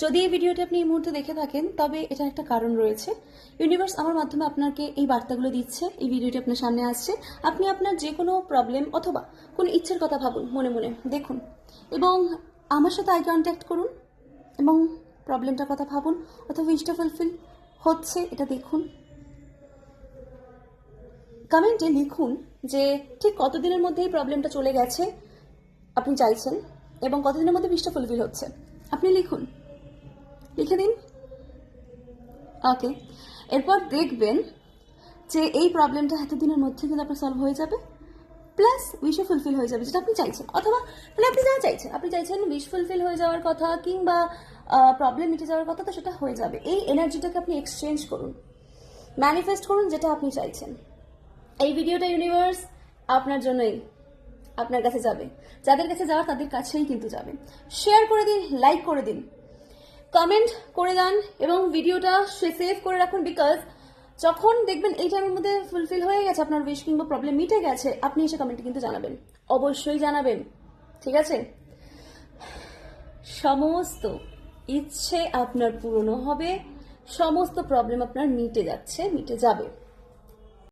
যদি এই ভিডিওটি আপনি এই মুহূর্তে দেখে থাকেন তবে এটা একটা কারণ রয়েছে। ইউনিভার্স আমার মাধ্যমে আপনাকে এই বার্তাগুলো দিচ্ছে, এই ভিডিওটি আপনার সামনে আসছে। আপনি আপনার যে কোনো প্রবলেম অথবা কোনো ইচ্ছের কথা ভাবুন, মনে মনে দেখুন এবং আমার সাথে আই কন্ট্যাক্ট করুন এবং প্রবলেমটার কথা ভাবুন অথবা উইশটা ফুলফিল হচ্ছে এটা দেখুন। কমেন্টে লিখুন যে ঠিক কতদিনের মধ্যে এই প্রবলেমটা চলে গেছে আপনি চাইছেন এবং কতদিনের মধ্যে উইশটা ফুলফিল হচ্ছে আপনি লিখুন, লিখে দিন। ওকে, এরপর দেখবেন যে এই প্রবলেমটা এতদিনের মধ্যে কিন্তু আপনার সলভ হয়ে যাবে, প্লাস উইশও ফুলফিল হয়ে যাবে যেটা আপনি চাইছেন। অথবা মানে আপনি যা চাইছেন, আপনি চাইছেন উইশ ফুলফিল হয়ে যাওয়ার কথা কিংবা প্রবলেম মিটে যাওয়ার কথা, তো সেটা হয়ে যাবে। এই এনার্জিটাকে আপনি এক্সচেঞ্জ করুন, ম্যানিফেস্ট করুন যেটা আপনি চাইছেন। এই ভিডিওটা ইউনিভার্স আপনার জন্যই আপনার কাছে যাবে, যাদের কাছে যাওয়ার তাদের কাছেই কিন্তু যাবে। শেয়ার করে দিন, লাইক করে দিন, কমেন্ট করে দেন এবং ভিডিওটা সেভ করে রাখুন। বিকজ যখন দেখবেন এই টাইমের মধ্যে ফুলফিল হয়ে গেছে আপনার উইশ কিংবা প্রবলেম মিটে গেছে, আপনি এসে কমেন্টে কিন্তু জানাবেন, অবশ্যই জানাবেন, ঠিক আছে? সমস্ত ইচ্ছে আপনার পূরণ হবে, সমস্ত প্রবলেম আপনার মিটে যাচ্ছে, মিটে যাবে।